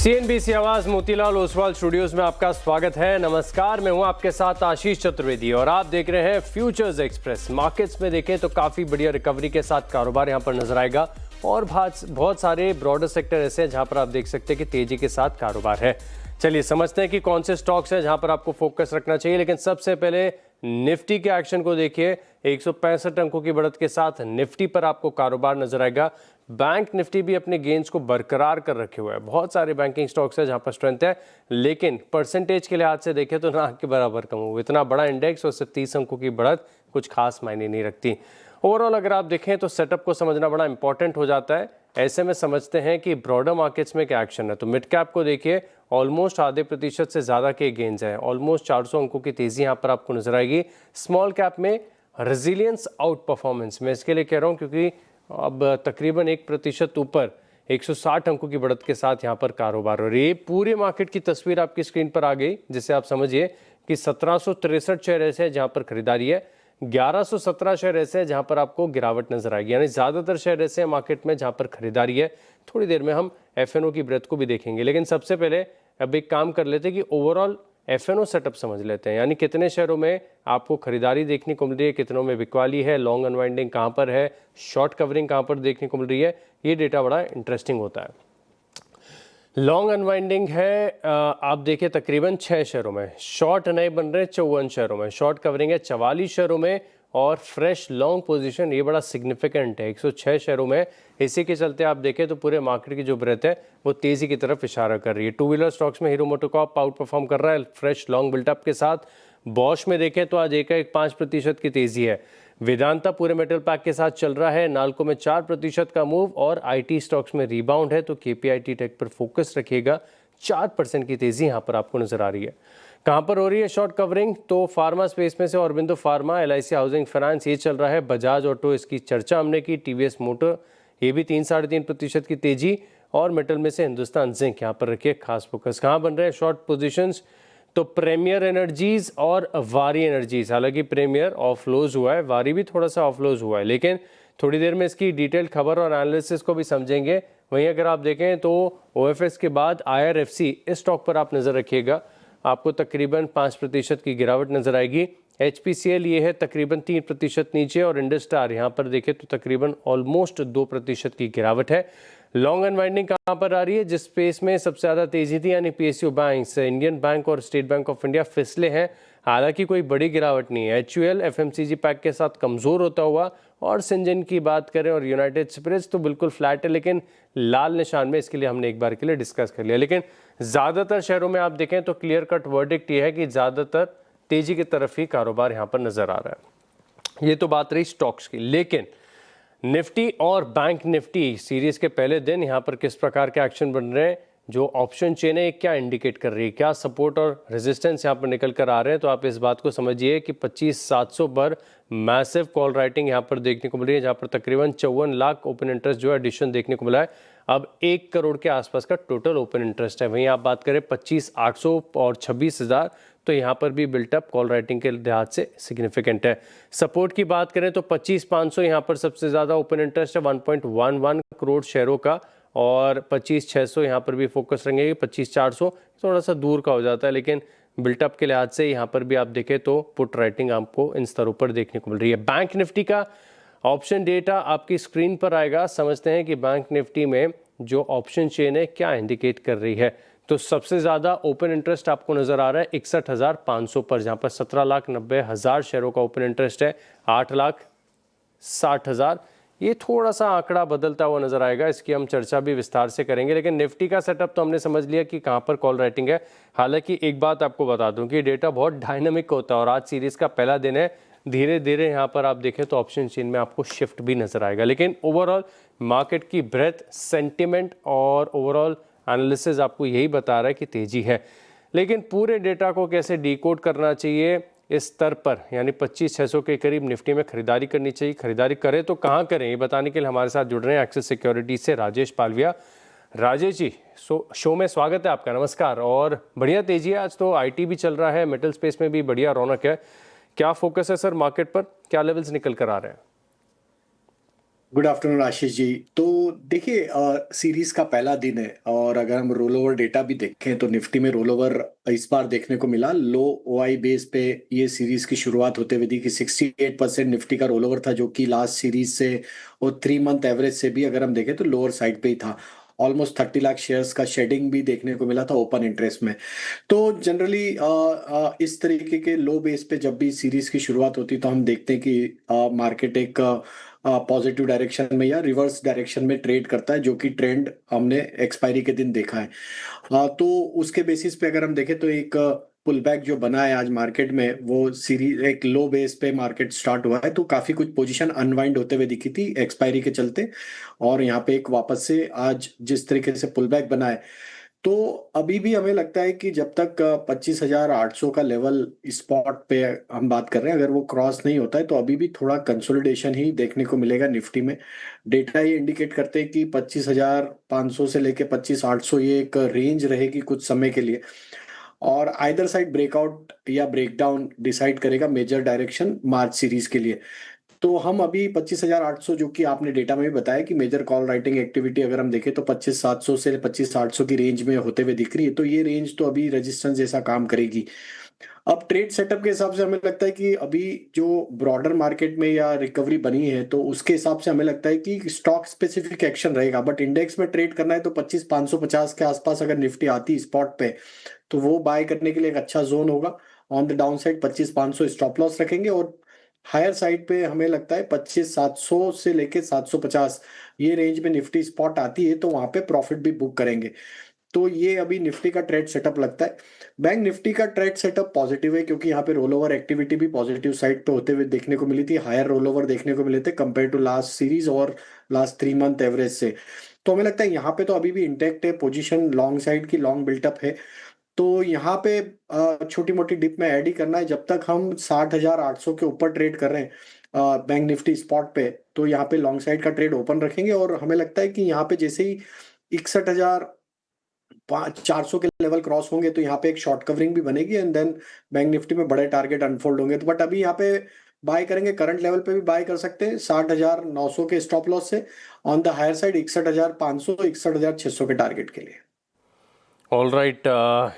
CNBC आवाज Motilal Oswal studios में आपका स्वागत है। नमस्कार, मैं हूं आपके साथ आशीष चतुर्वेदी और आप देख रहे हैं फ्यूचर्स एक्सप्रेस। मार्केट्स में देखें तो काफी बढ़िया रिकवरी के साथ कारोबार यहां पर नजर आएगा और बहुत सारे ब्रॉडर सेक्टर ऐसे हैं जहां पर आप देख सकते हैं कि तेजी के साथ कारोबार है। चलिए समझते हैं कि कौन से स्टॉक्स हैं जहां पर आपको फोकस रखना चाहिए। लेकिन सबसे पहले निफ्टी के एक्शन को देखिए। 165 अंकों की बढ़त के साथ निफ्टी पर आपको कारोबार नजर आएगा। बैंक निफ्टी भी अपने गेन्स को बरकरार कर रखे हुए है। बहुत सारे बैंकिंग स्टॉक्स है जहां पर स्ट्रेंथ है, लेकिन परसेंटेज के लिहाज से देखें तो ना के बराबर कम हुआ। इतना बड़ा इंडेक्स और सिर्फ 30 अंकों की बढ़त कुछ खास मायने नहीं रखती। ओवरऑल अगर आप देखें तो सेटअप को समझना बड़ा इंपॉर्टेंट हो जाता है। ऐसे में समझते हैं कि ब्रॉडर मार्केट्स में क्या एक्शन है। तो मिड कैप को देखिए, ऑलमोस्ट आधे प्रतिशत से ज्यादा के गेन्स हैं। ऑलमोस्ट 400 अंकों की तेजी यहाँ पर आपको नजर आएगी। स्मॉल कैप में रेजिलियंस आउट परफॉर्मेंस, मैं इसके लिए कह रहा हूँ क्योंकि अब तकरीबन 1% ऊपर 160 अंकों की बढ़त के साथ यहाँ पर कारोबार हो रही है। पूरे मार्केट की तस्वीर आपकी स्क्रीन पर आ गई, जिसे आप समझिए कि 1763 शेयर ऐसे हैं जहाँ पर खरीदारी है, 1117 शेयर ऐसे हैं जहाँ पर आपको गिरावट नजर आएगी। यानी ज्यादातर शेयर ऐसे हैं मार्केट में जहाँ पर खरीदारी है। थोड़ी देर में हम एफएनओ की ब्रेथ को भी देखेंगे, लेकिन सबसे पहले अब एक काम कर लेते हैं कि ओवरऑल एफएनओ सेटअप समझ लेते हैं। यानी कितने शेयरों में आपको खरीदारी देखने को मिल रही है, कितनों में बिकवाली है, लॉन्ग अनवाइंडिंग कहाँ पर है, शॉर्ट कवरिंग कहाँ पर देखने को मिल रही है। ये डेटा बड़ा इंटरेस्टिंग होता है। लॉन्ग अनवाइंडिंग है आप देखिए तकरीबन 6 शेयरों में, शॉर्ट नए बन रहे हैं 54 शेयरों में, शॉर्ट कवरिंग है 44 शेयरों में और फ्रेश लॉन्ग पोजीशन ये बड़ा सिग्निफिकेंट है 106 शेयरों में। इसी के चलते आप देखें तो पूरे मार्केट की जो ब्रेथ है वो तेजी की तरफ इशारा कर रही है। टू व्हीलर स्टॉक्स में हीरो मोटोकॉर्प आउट परफॉर्म कर रहा है फ्रेश लॉन्ग बिल्टअप के साथ। बॉश में देखें तो आज 1.5% की तेजी है। वेदांता पूरे मेटल पैक के साथ चल रहा है। नाल्को में 4% का मूव और आईटी स्टॉक्स में रिबाउंड है, तो केपीआईटी टेक पर फोकस रखिएगा। 4% की तेजी यहां पर आपको नजर आ रही है। कहां पर हो रही है शॉर्ट कवरिंग, तो फार्मा स्पेस में से Aurobindo pharma, LIC housing finance ये चल रहा है। बजाज ऑटो इसकी चर्चा हमने की, टीवीएस मोटर ये भी 3-3.5% की तेजी और मेटल में से हिंदुस्तान जिंक यहाँ पर रखिए खास फोकस। कहाँ बन रहे हैं शॉर्ट पोजीशंस, तो प्रीमियर एनर्जीज और वारी एनर्जीज। हालांकि प्रीमियर ऑफलोज हुआ है, वारी भी थोड़ा सा ऑफलोज हुआ है, लेकिन थोड़ी देर में इसकी डिटेल्ड खबर और एनालिसिस को भी समझेंगे। वहीं अगर आप देखें तो ओएफएस के बाद आईआरएफसी इस स्टॉक पर आप नजर रखिएगा, आपको तकरीबन 5% की गिरावट नजर आएगी। एचपीसीएल ये है तकरीबन 3% नीचे और इंडस्टार यहाँ पर देखें तो तकरीबन ऑलमोस्ट 2% की गिरावट है। लॉन्ग अनवाइंडिंग कहाँ पर आ रही है, जिस स्पेस में सबसे ज़्यादा तेजी थी यानी पीएसयू बैंक्स, इंडियन बैंक और स्टेट बैंक ऑफ इंडिया फिसले हैं। हालांकि कोई बड़ी गिरावट नहीं है। एचयूएल एफएमसीजी पैक के साथ कमज़ोर होता हुआ और सिंजन की बात करें और यूनाइटेड स्पिरिट्स तो बिल्कुल फ्लैट है, लेकिन लाल निशान में, इसके लिए हमने एक बार के लिए डिस्कस कर लिया। लेकिन ज़्यादातर शहरों में आप देखें तो क्लियर कट वर्डिक्ट ये है कि ज़्यादातर तेजी की तरफ ही कारोबार यहाँ पर नज़र आ रहा है। ये तो बात रही स्टॉक्स की, लेकिन निफ्टी और बैंक निफ्टी सीरीज के पहले दिन यहाँ पर किस प्रकार के एक्शन बन रहे हैं, जो ऑप्शन चेन है क्या इंडिकेट कर रही है, क्या सपोर्ट और रेजिस्टेंस यहाँ पर निकल कर आ रहे हैं। तो आप इस बात को समझिए कि 25,700 पर मैसिव कॉल राइटिंग यहाँ पर देखने को मिल रही है, जहाँ पर तकरीबन 54 लाख ओपन इंटरेस्ट जो है एडिशन देखने को मिला है। अब 1 करोड़ के आसपास का टोटल ओपन इंटरेस्ट है। वहीं आप बात करें 25,800 और 26,000, तो यहाँ पर भी बिल्टअप कॉल राइटिंग के लिहाज से सिग्निफिकेंट है। सपोर्ट की बात करें तो 25,500 यहाँ पर सबसे ज़्यादा ओपन इंटरेस्ट है 1.11 करोड़ शेयरों का, और 25,600 यहाँ पर भी फोकस रहेंगे। 25,400 थोड़ा सा दूर का हो जाता है, लेकिन बिल्टअप के लिहाज से यहाँ पर भी आप देखें तो पुट राइटिंग आपको इन स्तरों पर देखने को मिल रही है। बैंक निफ्टी का ऑप्शन डेटा आपकी स्क्रीन पर आएगा। समझते हैं कि बैंक निफ्टी में जो ऑप्शन चेन है क्या इंडिकेट कर रही है। तो सबसे ज़्यादा ओपन इंटरेस्ट आपको नज़र आ रहा है 61,500 पर, जहाँ पर 17,90,000 शेयरों का ओपन इंटरेस्ट है। 8,60,000 ये थोड़ा सा आंकड़ा बदलता हुआ नजर आएगा, इसकी हम चर्चा भी विस्तार से करेंगे। लेकिन निफ्टी का सेटअप तो हमने समझ लिया कि कहां पर कॉल राइटिंग है। हालांकि एक बात आपको बता दूं कि डेटा बहुत डायनामिक होता है और आज सीरीज का पहला दिन है। धीरे धीरे यहां पर आप देखें तो ऑप्शन चेन में आपको शिफ्ट भी नजर आएगा, लेकिन ओवरऑल मार्केट की ब्रेथ, सेंटिमेंट और ओवरऑल एनालिसिस आपको यही बता रहा है कि तेजी है। लेकिन पूरे डेटा को कैसे डिकोड करना चाहिए इस स्तर पर, यानी 25,600 के करीब निफ्टी में खरीदारी करनी चाहिए, खरीदारी करें तो कहां करें, ये बताने के लिए हमारे साथ जुड़ रहे हैं एक्सिस सिक्योरिटीज से राजेश पालविया। राजेश जी, शो में स्वागत है आपका, नमस्कार। और बढ़िया तेजी है आज तो, आईटी भी चल रहा है, मेटल स्पेस में भी बढ़िया रौनक है। क्या फोकस है सर मार्केट पर, क्या लेवल्स निकल कर आ रहे हैं? Good afternoon Ashish ji. तो देखिए, सीरीज का पहला दिन है और अगर हम रोल ओवर डेटा भी देखें तो निफ्टी में रोल ओवर इस बार देखने को मिला। लो ओआई बेस पे ये सीरीज की शुरुआत होते हुए दिखी। 68% निफ्टी का रोल ओवर था, जो कि लास्ट सीरीज से और 3 मंथ एवरेज से भी अगर हम देखें तो लोअर साइड पे ही था। ऑलमोस्ट 30 लाख शेयर्स का शेडिंग भी देखने को मिला था ओपन इंटरेस्ट में। तो जनरली इस तरीके के लो बेस पे जब भी सीरीज की शुरुआत होती है तो हम देखते हैं कि मार्केट एक पॉजिटिव डायरेक्शन में या रिवर्स डायरेक्शन में ट्रेड करता है, जो कि ट्रेंड हमने एक्सपायरी के दिन देखा है। तो उसके बेसिस पे अगर हम देखें तो एक पुल बैक जो बना है आज मार्केट में, वो सीरीज एक लो बेस पे मार्केट स्टार्ट हुआ है, तो काफी कुछ पोजीशन अनवाइंड होते हुए दिखी थी एक्सपायरी के चलते। और यहाँ पे एक वापस से आज जिस तरीके से पुल बैक बना है, तो अभी भी हमें लगता है कि जब तक 25,800 का लेवल स्पॉट पे हम बात कर रहे हैं, अगर वो क्रॉस नहीं होता है तो अभी भी थोड़ा कंसोलिडेशन ही देखने को मिलेगा निफ्टी में। डेटा ये इंडिकेट करते हैं कि 25,500 से लेके 25,800 ये एक रेंज रहेगी कुछ समय के लिए। और आइदर साइड ब्रेकआउट या ब्रेकडाउन डिसाइड करेगा मेजर डायरेक्शन मार्च सीरीज के लिए। तो हम अभी 25,800, जो कि आपने डेटा में भी बताया कि मेजर कॉल राइटिंग एक्टिविटी अगर हम देखें तो 25,700 से 25,800 की रेंज में होते हुए दिख रही है, तो ये रेंज तो अभी रेजिस्टेंस जैसा काम करेगी। अब ट्रेड सेटअप के हिसाब से हमें लगता है कि अभी जो ब्रॉडर मार्केट में या रिकवरी बनी है, तो उसके हिसाब से हमें लगता है कि स्टॉक स्पेसिफिक एक्शन रहेगा। बट इंडेक्स में ट्रेड करना है तो 25,550 के आसपास अगर निफ्टी आती स्पॉट पे, तो वो बाय करने के लिए एक अच्छा जोन होगा। On the down side 25,500 stop loss रखेंगे, और हायर साइड पे हमें लगता है 25,700 से लेके 750 ये रेंज में निफ्टी स्पॉट आती है, तो वहां पे प्रॉफिट भी बुक करेंगे। तो ये अभी निफ्टी का ट्रेड सेटअप लगता है। बैंक निफ्टी का ट्रेड सेटअप पॉजिटिव है, क्योंकि यहाँ पे रोल ओवर एक्टिविटी भी पॉजिटिव साइड पे होते हुए देखने को मिली थी। हायर रोल ओवर देखने को मिले थे कंपेयर टू लास्ट सीरीज और लास्ट 3 मंथ एवरेज से। तो हमें लगता है यहाँ पे तो अभी भी इंटेक्ट है, पोजीशन लॉन्ग साइड की लॉन्ग बिल्टअप है। तो यहाँ पे छोटी मोटी डिप में ऐड ही करना है जब तक हम 60,800 के ऊपर ट्रेड कर रहे हैं बैंक निफ्टी स्पॉट पे। तो यहाँ पे लॉन्ग साइड का ट्रेड ओपन रखेंगे, और हमें लगता है कि यहाँ पे जैसे ही 61,400 के लेवल क्रॉस होंगे तो यहाँ पे एक शॉर्ट कवरिंग भी बनेगी, एंड देन बैंक निफ्टी में बड़े टारगेट अनफोल्ड होंगे। तो बट अभी यहाँ पे बाय करेंगे, करंट लेवल पे भी बाय कर सकते हैं 60,900 के स्टॉप लॉस से। ऑन द हायर साइड 61,500 61,600 के टारगेट के लिए। ऑल राइट,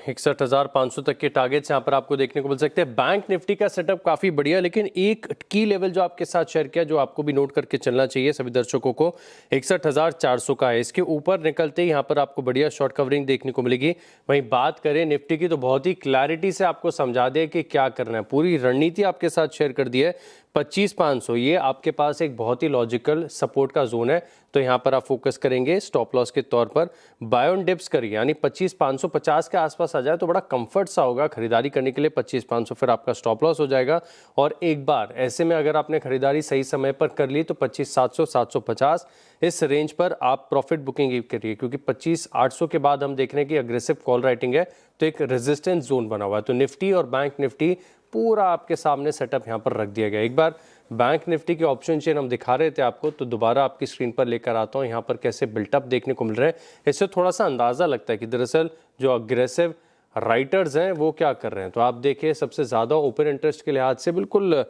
61,500 तक के टारगेट्स यहाँ पर आपको देखने को मिल सकते हैं। बैंक निफ्टी का सेटअप काफ़ी बढ़िया, लेकिन एक की लेवल जो आपके साथ शेयर किया, जो आपको भी नोट करके चलना चाहिए सभी दर्शकों को, 61,400 का है। इसके ऊपर निकलते ही यहाँ पर आपको बढ़िया शॉर्ट कवरिंग देखने को मिलेगी। वहीं बात करें निफ्टी की, तो बहुत ही क्लैरिटी से आपको समझा दिया कि क्या करना है, पूरी रणनीति आपके साथ शेयर कर दी है। 25,500 ये आपके पास एक बहुत ही लॉजिकल सपोर्ट का जोन है, तो यहाँ पर आप फोकस करेंगे स्टॉप लॉस के तौर पर। बाय ऑन डिप्स करिए, यानी 25,550 के आसपास आ जाए तो बड़ा कंफर्ट सा होगा खरीदारी करने के लिए। 25,500 फिर आपका स्टॉप लॉस हो जाएगा। और एक बार ऐसे में अगर आपने खरीदारी सही समय पर कर ली तो 25,700 750 इस रेंज पर आप प्रॉफिट बुकिंग करिए, क्योंकि 25,800 के बाद हम देख रहे हैं कि अग्रेसिव कॉल राइटिंग है, तो एक रेजिस्टेंस जोन बना हुआ है। तो निफ्टी और बैंक निफ्टी पूरा आपके सामने सेटअप यहाँ पर रख दिया गया। एक बार बैंक निफ्टी के ऑप्शन चेन हम दिखा रहे थे आपको, तो दोबारा आपकी स्क्रीन पर लेकर आता हूँ। यहाँ पर कैसे बिल्टअप देखने को मिल रहे हैं, इससे थोड़ा सा अंदाज़ा लगता है कि दरअसल जो अग्रेसिव राइटर्स हैं वो क्या कर रहे हैं। तो आप देखिए, सबसे ज़्यादा ओपन इंटरेस्ट के लिहाज से बिल्कुल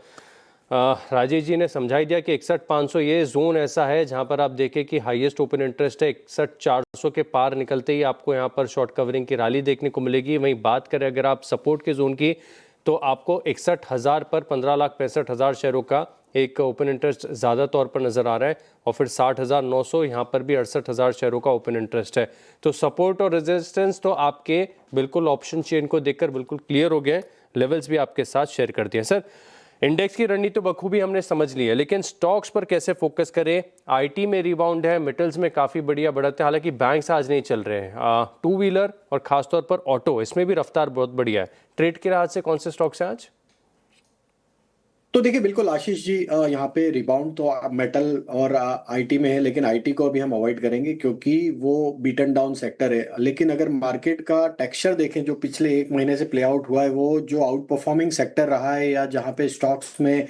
राजेश जी ने समझा ही दिया कि 61,500 ये जोन ऐसा है जहां पर आप देखें कि हाईएस्ट ओपन इंटरेस्ट है। 61,400 के पार निकलते ही आपको यहां पर शॉर्ट कवरिंग की रैली देखने को मिलेगी। वहीं बात करें अगर आप सपोर्ट के जोन की, तो आपको 61,000 पर 15,65,000 शेयरों का एक ओपन इंटरेस्ट ज़्यादा तौर पर नज़र आ रहा है, और फिर 60,900 यहाँ पर भी 68,000 शेयरों का ओपन इंटरेस्ट है। तो सपोर्ट और रेजिस्टेंस तो आपके बिल्कुल ऑप्शन चेन को देखकर बिल्कुल क्लियर हो गए। लेवल्स भी आपके साथ शेयर कर दिए। सर, इंडेक्स की रणनीति तो बखूबी हमने समझ ली है, लेकिन स्टॉक्स पर कैसे फोकस करें। आईटी में रिबाउंड है, मेटल्स में काफ़ी बढ़िया बढ़त है, हालांकि बैंक्स आज नहीं चल रहे हैं। टू व्हीलर और खासतौर पर ऑटो, इसमें भी रफ्तार बहुत बढ़िया है। ट्रेड के लिहाज से कौन से स्टॉक्स हैं आज? तो देखिए, बिल्कुल आशीष जी, यहाँ पे रिबाउंड तो मेटल और आईटी में है, लेकिन आईटी को अभी हम अवॉइड करेंगे क्योंकि वो बीटन डाउन सेक्टर है। लेकिन अगर मार्केट का टेक्सचर देखें जो पिछले 1 महीने से प्ले आउट हुआ है, वो जो आउट परफॉर्मिंग सेक्टर रहा है या जहाँ पे स्टॉक्स में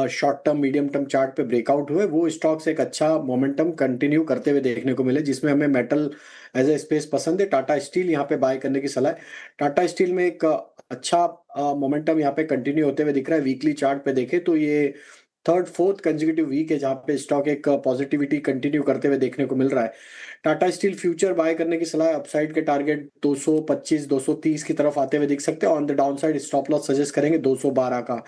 short term medium term chart पे ब्रेकआउट हुए, वो स्टॉक्स एक अच्छा मोमेंटम कंटिन्यू करते हुए देखने को मिले, जिसमें हमें मेटल एज ए स्पेस पसंद है। टाटा स्टील यहाँ पे बाय करने की सलाह है। टाटा स्टील में एक अच्छा मोमेंटम यहाँ पे कंटिन्यू होते हुए दिख रहा है। वीकली चार्ट पे देखें तो ये थर्ड फोर्थ कंसेक्यूटिव वीक है जहां पे स्टॉक एक पॉजिटिविटी कंटिन्यू करते हुए देखने को मिल रहा है। टाटा स्टील फ्यूचर बाय करने की सलाह, अपसाइड के टारगेट 225 230 की तरफ आते हुए दिख सकते हैं। On the down side stop loss suggest करेंगे 212 का।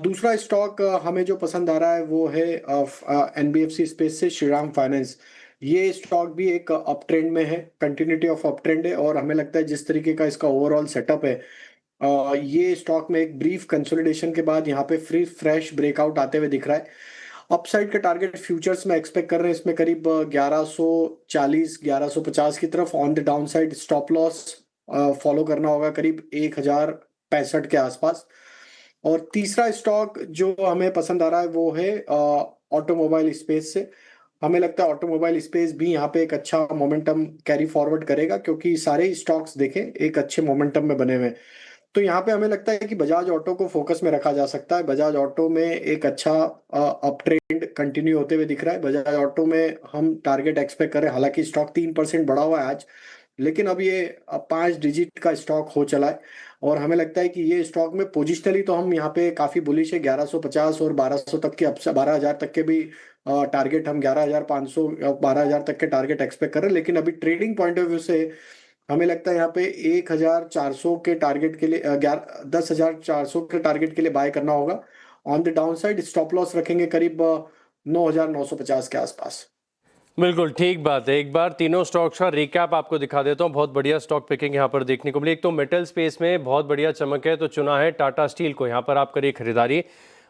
दूसरा स्टॉक हमें जो पसंद आ रहा है वो है एनबीएफसी स्पेस से श्रीराम फाइनेंस। ये स्टॉक भी एक अप ट्रेंड में है, कंटिन्यूटी ऑफ अप ट्रेंड है, और हमें लगता है जिस तरीके का इसका ओवरऑल सेटअप है, ये स्टॉक में एक ब्रीफ कंसोलिडेशन के बाद यहाँ पे फ्रेश ब्रेकआउट आते हुए दिख रहा है। अपसाइड का टारगेट फ्यूचर्स में एक्सपेक्ट कर रहे हैं इसमें करीब 1140 1150 की तरफ। On the down side stop loss follow करना होगा करीब 1065 के आसपास। और तीसरा स्टॉक जो हमें पसंद आ रहा है वो है ऑटोमोबाइल स्पेस से। हमें लगता है ऑटोमोबाइल स्पेस भी यहाँ पे एक अच्छा मोमेंटम कैरी फॉरवर्ड करेगा, क्योंकि सारे स्टॉक्स देखें एक अच्छे मोमेंटम में बने हुए हैं। तो यहाँ पे हमें लगता है कि बजाज ऑटो को फोकस में रखा जा सकता है। बजाज ऑटो में एक अच्छा अप ट्रेंड कंटिन्यू होते हुए दिख रहा है। बजाज ऑटो में हम टारगेट एक्सपेक्ट कर रहे हैं, हालांकि स्टॉक 3% बढ़ा हुआ है आज, लेकिन अब ये 5 डिजिट का स्टॉक हो चला है। और हमें लगता है कि ये स्टॉक में पोजिशनली तो हम यहाँ पे काफी बुलिश है। 1150 और 1200 तक के, 12,000 तक के भी टारगेट हम 11,500 12,000 तक के टारगेट एक्सपेक्ट कर रहे हैं। लेकिन अभी ट्रेडिंग पॉइंट ऑफ व्यू से हमें लगता है यहाँ पे 1,400 के टारगेट के लिए 10,400 के टारगेट के लिए बाय करना होगा। On the down side stop loss रखेंगे करीब 9,950 के आसपास। बिल्कुल ठीक बात है। एक बार तीनों स्टॉक्स का रिकैप आपको दिखा देता हूँ। बहुत बढ़िया स्टॉक पिकिंग यहाँ पर देखने को मिली। एक तो मेटल स्पेस में बहुत बढ़िया चमक है, तो चुना है टाटा स्टील को। यहाँ पर आप करिए खरीदारी,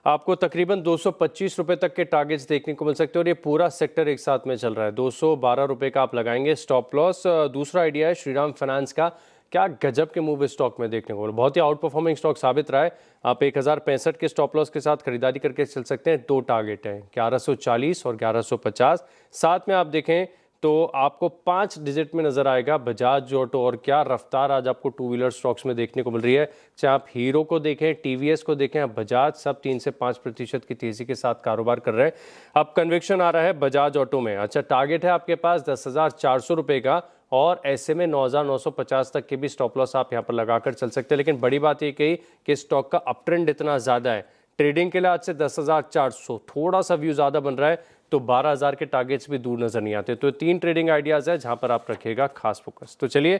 आपको तकरीबन 225 रुपए तक के टारगेट्स देखने को मिल सकते हैं, और ये पूरा सेक्टर एक साथ में चल रहा है। 212 रुपए का आप लगाएंगे स्टॉप लॉस। दूसरा आइडिया है श्रीराम फाइनेंस का। क्या गजब के मूव इस स्टॉक में देखने को मिले, बहुत ही आउट परफॉर्मिंग स्टॉक साबित रहा है। आप 1065 के स्टॉप लॉस के साथ खरीदारी करके चल सकते हैं। 2 टारगेट हैं, 1140 और 1150। साथ में आप देखें तो आपको 5 डिजिट में नजर आएगा बजाज ऑटो। और क्या रफ्तार आज आपको टू व्हीलर स्टॉक्स में देखने को मिल रही है। चाहे आप हीरो को देखें, टीवीएस को देखें, आप बजाज, सब 3 से 5% की तेजी के साथ कारोबार कर रहे हैं। अब कन्विक्शन आ रहा है बजाज ऑटो में। अच्छा, टारगेट है आपके पास 10,400 रुपये का, और ऐसे में 9,950 तक के भी स्टॉप लॉस आप यहाँ पर लगाकर चल सकते हैं। लेकिन बड़ी बात ये कही कि स्टॉक का अप ट्रेंड इतना ज़्यादा है, ट्रेडिंग के लिए आज से 10,400 थोड़ा सा व्यू ज़्यादा बन रहा है, तो 12,000 के टारगेट्स भी दूर नजर नहीं आते। तो 3 ट्रेडिंग आइडियाज है जहां पर आप रखिएगा खास फोकस। तो चलिए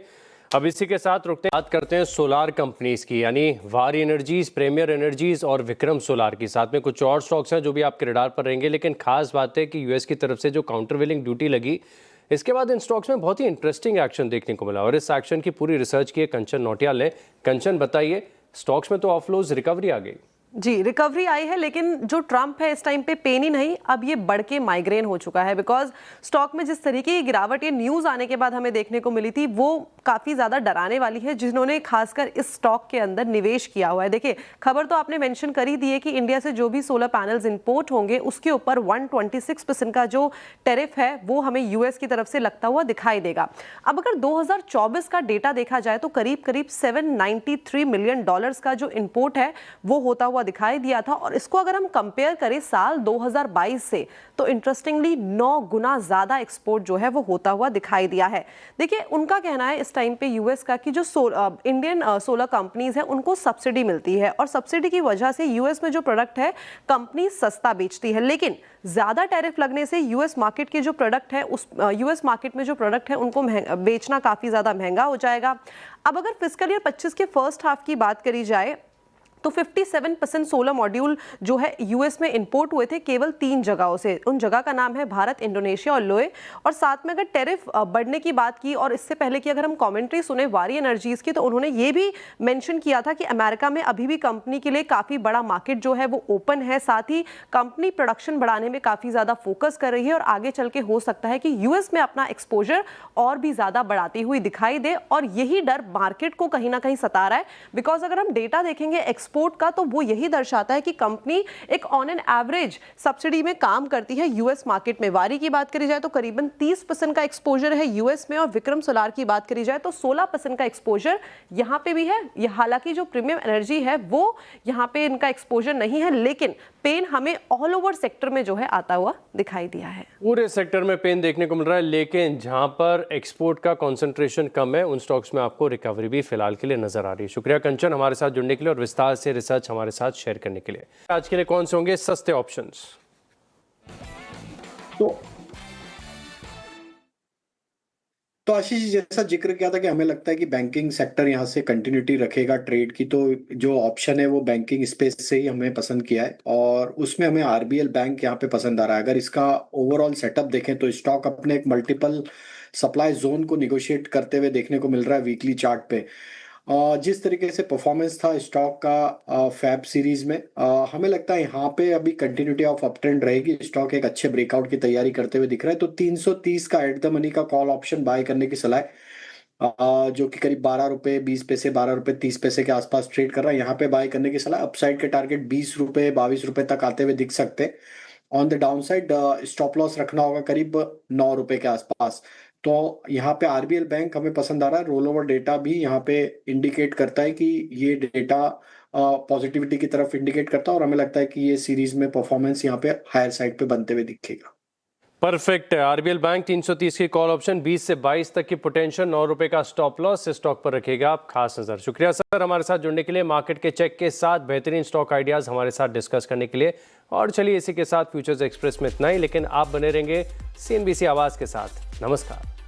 अब इसी के साथ रुकते हैं, बात करते हैं सोलार कंपनीज की, यानी वारी एनर्जीज, प्रीमियर एनर्जीज और विक्रम सोलार की। साथ में कुछ और स्टॉक्स हैं जो भी आपके रडार पर रहेंगे। लेकिन खास बात है कि यूएस की तरफ से जो काउंटरवेलिंग ड्यूटी लगी, इसके बाद इन स्टॉक्स में बहुत ही इंटरेस्टिंग एक्शन देखने को मिला, और इस एक्शन की पूरी रिसर्च की है कंचन नौटियाल ने। कंचन, बताइए, स्टॉक्स में तो ऑफलोज रिकवरी आ गई। जी, रिकवरी आई है, लेकिन जो ट्रम्प है इस टाइम पे पेन ही नहीं, अब ये बढ़ के माइग्रेन हो चुका है। बिकॉज स्टॉक में जिस तरीके की गिरावट ये न्यूज़ आने के बाद हमें देखने को मिली थी, वो काफ़ी ज़्यादा डराने वाली है, जिन्होंने खासकर इस स्टॉक के अंदर निवेश किया हुआ है। देखिए, खबर तो आपने मेंशन कर ही दी है कि इंडिया से जो भी सोलर पैनल्स इंपोर्ट होंगे उसके ऊपर 126% का जो टैरिफ है वो हमें यूएस की तरफ से लगता हुआ दिखाई देगा। अब अगर 2024 का डेटा देखा जाए तो करीब करीब $793 मिलियन का जो इंपोर्ट है वो होता हुआ दिखाई दिया था। और इसको अगर हम कंपेयर करें साल 2022 से, तो इंटरेस्टिंगली 9 गुना ज्यादा एक्सपोर्ट जो है वो होता हुआ दिखाई दिया है। देखिए, उनका कहना है इस टाइम पे यूएस का कि जो इंडियन सोलर कंपनीज है उनको सब्सिडी मिलती है, और सब्सिडी की वजह से यूएस में जो प्रोडक्ट है कंपनी सस्ता बेचती है। लेकिन ज्यादा टैरिफ लगने से यूएस मार्केट के जो प्रोडक्ट है, उस यूएस मार्केट में जो प्रोडक्ट है उनको बेचना काफी ज्यादा महंगा हो जाएगा। अब अगर फिस्कल ईयर 25 के फर्स्ट हाफ की बात करी जाए तो 57% सोलर मॉड्यूल जो है यूएस में इंपोर्ट हुए थे केवल 3 जगहों से। उन जगह का नाम है भारत, इंडोनेशिया और लोए। और साथ में अगर टैरिफ बढ़ने की बात की, और इससे पहले की अगर हम कमेंट्री सुने वारी एनर्जीज की, तो उन्होंने ये भी मेंशन किया था कि अमेरिका में अभी भी कंपनी के लिए काफ़ी बड़ा मार्केट जो है वो ओपन है। साथ ही कंपनी प्रोडक्शन बढ़ाने में काफ़ी ज़्यादा फोकस कर रही है, और आगे चल के हो सकता है कि यूएस में अपना एक्सपोजर और भी ज़्यादा बढ़ाती हुई दिखाई दे। और यही डर मार्केट को कहीं ना कहीं सता रहा है। बिकॉज अगर हम डेटा देखेंगे एक्सपोर्ट का, तो वो यही दर्शाता है कि कंपनी एक ऑन एन एवरेज सब्सिडी में काम करती है यूएस मार्केट में। वारी की बात करी जाए तो करीबन 30% का एक्सपोजर है यूएस में, और विक्रम सोलार की बात करी जाए तो 16% का एक्सपोजर यहां पे भी है। हालांकि जो प्रीमियम एनर्जी है वो यहां पे इनका एक्सपोजर नहीं है, लेकिन पेन हमें ऑल ओवर सेक्टर में जो है आता हुआ दिखाई दिया है। पूरे सेक्टर में पेन देखने को मिल रहा है, लेकिन जहां पर एक्सपोर्ट का कंसंट्रेशन कम है उन स्टॉक्स में आपको रिकवरी भी फिलहाल के लिए नजर आ रही है। शुक्रिया कंचन हमारे साथ जुड़ने के लिए और विस्तार से रिसर्च हमारे साथ शेयर करने के लिए। आज के लिए कौन से होंगे सस्ते ऑप्शंस? तो आशीष जी, जैसा जिक्र किया था कि हमें लगता है कि बैंकिंग सेक्टर यहाँ से कंटिन्यूटी रखेगा ट्रेड की, तो जो ऑप्शन है वो बैंकिंग स्पेस से ही हमें पसंद किया है और उसमें हमें आरबीएल बैंक यहाँ पे पसंद आ रहा है। अगर इसका ओवरऑल सेटअप देखें तो स्टॉक अपने एक मल्टीपल सप्लाई जोन को निगोशिएट करते हुए देखने को मिल रहा है वीकली चार्ट पे। जिस तरीके से परफॉर्मेंस था स्टॉक का फैब सीरीज में, हमें लगता है यहाँ पे अभी कंटिन्यूटी ऑफ अप ट्रेंड रहेगी। स्टॉक एक अच्छे ब्रेकआउट की तैयारी करते हुए दिख रहा है, तो 330 का एट द मनी का कॉल ऑप्शन बाय करने की सलाह है, जो कि करीब 12 रुपए 20 पैसे 12 रुपए 30 पैसे के आसपास ट्रेड कर रहा है। यहाँ पे बाय करने की सलाह। अपसाइड के टारगेट 20 रुपए 22 रुपए तक आते हुए दिख सकते हैं। On the down side stop loss रखना होगा करीब 9 रुपए के आसपास। तो यहाँ पे आरबीएल बैंक हमें पसंद आ रहा है। रोल ओवर डेटा भी यहाँ पे इंडिकेट करता है कि ये डेटा पॉजिटिविटी की तरफ इंडिकेट करता है और हमें लगता है कि ये सीरीज में परफॉर्मेंस यहाँ पे हायर साइड पे बनते हुए दिखेगा। परफेक्ट। आरबीएल बैंक 330 की कॉल ऑप्शन, 20 से 22 तक की पोटेंशियल, 9 रुपए का स्टॉप लॉस से स्टॉक पर रखेगा आप खास नजर। शुक्रिया सर हमारे साथ जुड़ने के लिए, मार्केट के चेक के साथ बेहतरीन स्टॉक आइडियाज हमारे साथ डिस्कस करने के लिए। और चलिए इसी के साथ फ्यूचर्स एक्सप्रेस में इतना ही, लेकिन आप बने रहेंगे सीएनबीसी आवाज के साथ। नमस्कार।